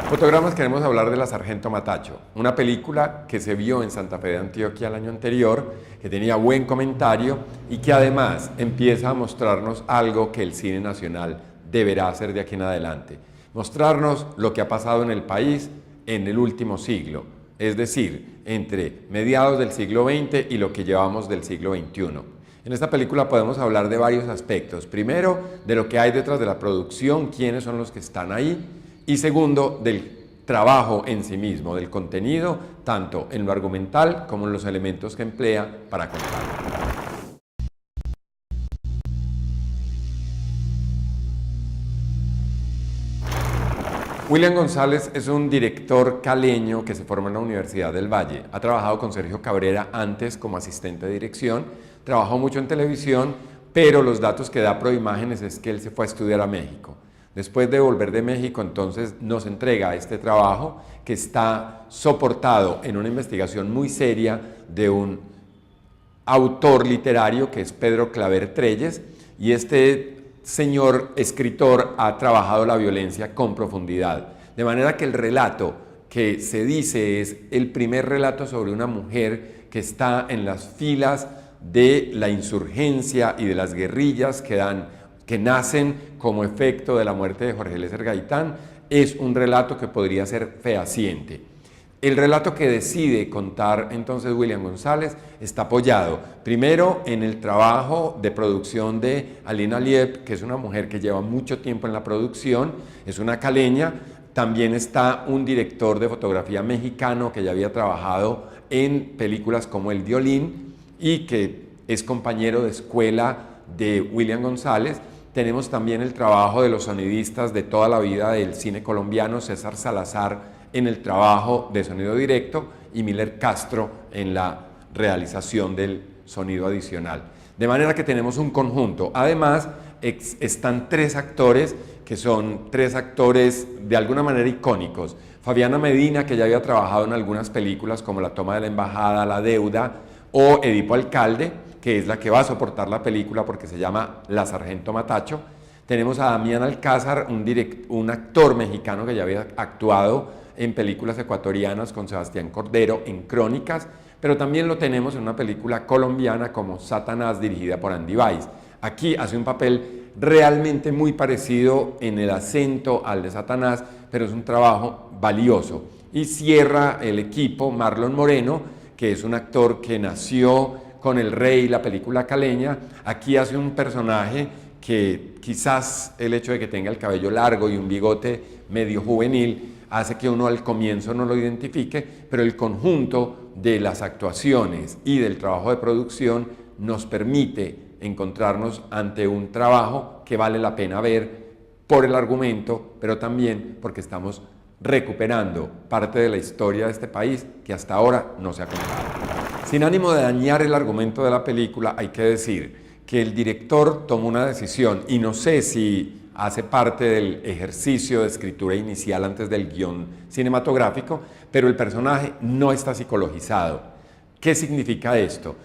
Fotogramas queremos hablar de La Sargento Matacho, una película que se vio en Santa Fe de Antioquia el año anterior, que tenía buen comentario y que además empieza a mostrarnos algo que el cine nacional deberá hacer de aquí en adelante. Mostrarnos lo que ha pasado en el país en el último siglo, es decir, entre mediados del siglo XX y lo que llevamos del siglo XXI. En esta película podemos hablar de varios aspectos. Primero, de lo que hay detrás de la producción, quiénes son los que están ahí. Y segundo, del trabajo en sí mismo, del contenido, tanto en lo argumental como en los elementos que emplea para contar. William González es un director caleño que se formó en la Universidad del Valle. Ha trabajado con Sergio Cabrera antes como asistente de dirección, trabajó mucho en televisión, pero los datos que da Proimágenes es que él se fue a estudiar a México. Después de volver de México, entonces nos entrega este trabajo que está soportado en una investigación muy seria de un autor literario que es Pedro Claver Trelles, y este señor escritor ha trabajado la violencia con profundidad. De manera que el relato que se dice es el primer relato sobre una mujer que está en las filas de la insurgencia y de las guerrillas que nacen como efecto de la muerte de Jorge Eliezer Gaitán. Es un relato que podría ser fehaciente. El relato que decide contar entonces William González está apoyado primero en el trabajo de producción de Alina Liep, que es una mujer que lleva mucho tiempo en la producción, es una caleña. También está un director de fotografía mexicano que ya había trabajado en películas como El Violín y que es compañero de escuela de William González. Tenemos también el trabajo de los sonidistas de toda la vida del cine colombiano, César Salazar en el trabajo de sonido directo y Miller Castro en la realización del sonido adicional. De manera que tenemos un conjunto. Además, están tres actores que son tres actores de alguna manera icónicos. Fabiana Medina, que ya había trabajado en algunas películas como La toma de la embajada, La deuda, o Edipo Alcalde, que es la que va a soportar la película porque se llama La Sargento Matacho. Tenemos a Damián Alcázar, un actor mexicano que ya había actuado en películas ecuatorianas con Sebastián Cordero, en Crónicas, pero también lo tenemos en una película colombiana como Satanás, dirigida por Andy Weiss. Aquí hace un papel realmente muy parecido en el acento al de Satanás, pero es un trabajo valioso. Y cierra el equipo Marlon Moreno, que es un actor que nació con El Rey, la película caleña. Aquí hace un personaje que quizás el hecho de que tenga el cabello largo y un bigote medio juvenil hace que uno al comienzo no lo identifique, pero el conjunto de las actuaciones y del trabajo de producción nos permite encontrarnos ante un trabajo que vale la pena ver por el argumento, pero también porque estamos recuperando parte de la historia de este país que hasta ahora no se ha contado. Sin ánimo de dañar el argumento de la película, hay que decir que el director tomó una decisión, y no sé si hace parte del ejercicio de escritura inicial antes del guión cinematográfico, pero el personaje no está psicologizado. ¿Qué significa esto?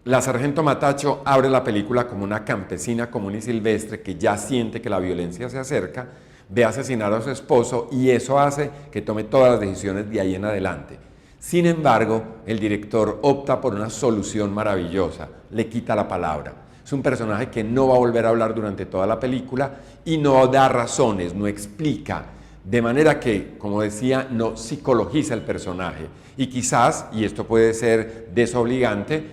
La Sargento Matacho abre la película como una campesina común y silvestre que ya siente que la violencia se acerca, ve asesinar a su esposo y eso hace que tome todas las decisiones de ahí en adelante. Sin embargo, el director opta por una solución maravillosa, le quita la palabra. Es un personaje que no va a volver a hablar durante toda la película y no da razones, no explica, de manera que, como decía, no psicologiza el personaje. Y quizás, y esto puede ser desobligante,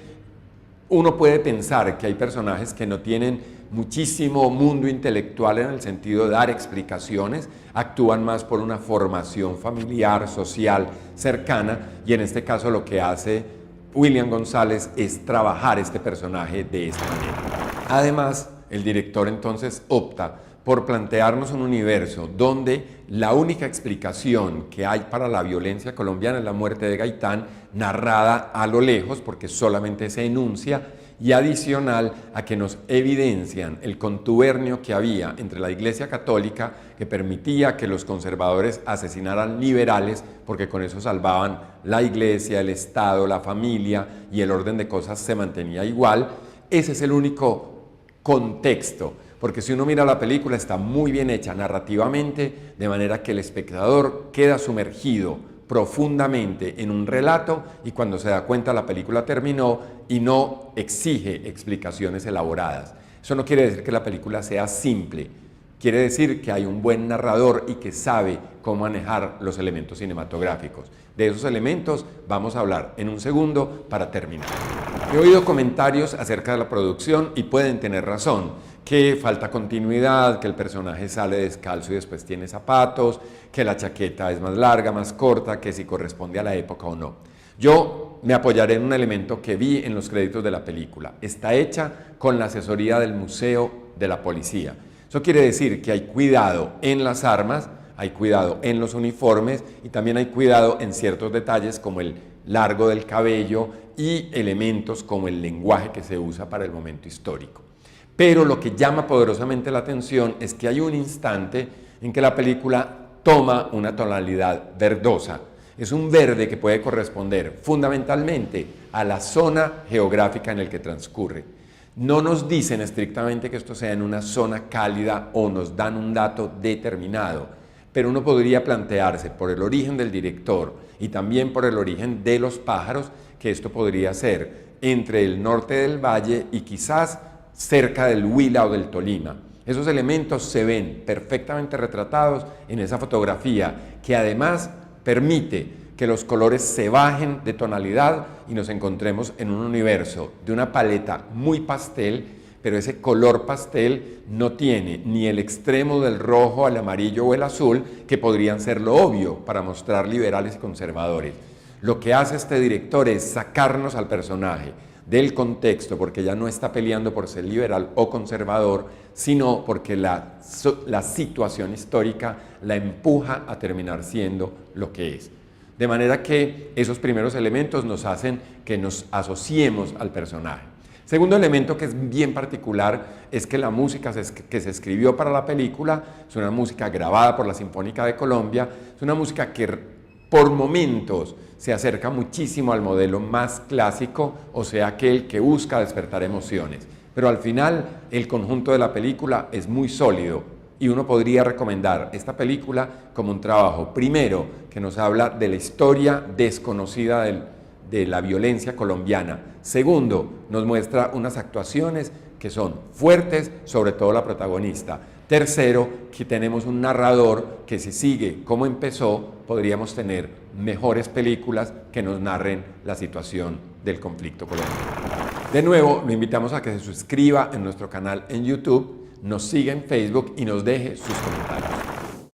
uno puede pensar que hay personajes que no tienen muchísimo mundo intelectual en el sentido de dar explicaciones, actúan más por una formación familiar, social, cercana, y en este caso lo que hace William González es trabajar este personaje de esta manera. Además, el director entonces opta por plantearnos un universo donde la única explicación que hay para la violencia colombiana es la muerte de Gaitán, narrada a lo lejos porque solamente se enuncia, y adicional a que nos evidencian el contubernio que había entre la Iglesia Católica, que permitía que los conservadores asesinaran liberales porque con eso salvaban la Iglesia, el Estado, la familia, y el orden de cosas se mantenía igual. Ese es el único contexto. porque si uno mira la película está muy bien hecha narrativamente, de manera que el espectador queda sumergido profundamente en un relato y cuando se da cuenta la película terminó y no exige explicaciones elaboradas. Eso no quiere decir que la película sea simple, quiere decir que hay un buen narrador y que sabe cómo manejar los elementos cinematográficos. De esos elementos vamos a hablar en un segundo para terminar. He oído comentarios acerca de la producción y pueden tener razón, que falta continuidad, que el personaje sale descalzo y después tiene zapatos, que la chaqueta es más larga, más corta, que si corresponde a la época o no. Yo me apoyaré en un elemento que vi en los créditos de la película. Está hecha con la asesoría del Museo de la Policía. Eso quiere decir que hay cuidado en las armas, hay cuidado en los uniformes y también hay cuidado en ciertos detalles como el largo del cabello y elementos como el lenguaje que se usa para el momento histórico. Pero lo que llama poderosamente la atención es que hay un instante en que la película toma una tonalidad verdosa. Es un verde que puede corresponder fundamentalmente a la zona geográfica en la que transcurre. No nos dicen estrictamente que esto sea en una zona cálida o nos dan un dato determinado, pero uno podría plantearse por el origen del director y también por el origen de los pájaros que esto podría ser entre el norte del valle y quizás cerca del Huila o del Tolima. Esos elementos se ven perfectamente retratados en esa fotografía que además permite que los colores se bajen de tonalidad y nos encontremos en un universo de una paleta muy pastel, pero ese color pastel no tiene ni el extremo del rojo al amarillo o el azul, que podrían ser lo obvio para mostrar liberales y conservadores. Lo que hace este director es sacarnos al personaje del contexto, porque ya no está peleando por ser liberal o conservador, sino porque la situación histórica la empuja a terminar siendo lo que es. De manera que esos primeros elementos nos hacen que nos asociemos al personaje. Segundo elemento que es bien particular es que la música que se escribió para la película es una música grabada por la Sinfónica de Colombia, es una música que por momentos se acerca muchísimo al modelo más clásico, o sea, aquel que busca despertar emociones. Pero al final el conjunto de la película es muy sólido y uno podría recomendar esta película como un trabajo, primero, que nos habla de la historia desconocida de la violencia colombiana. Segundo, nos muestra unas actuaciones que son fuertes, sobre todo la protagonista. Tercero, que tenemos un narrador que si sigue como empezó, podríamos tener mejores películas que nos narren la situación del conflicto colombiano. De nuevo, lo invitamos a que se suscriba en nuestro canal en YouTube, nos siga en Facebook y nos deje sus comentarios.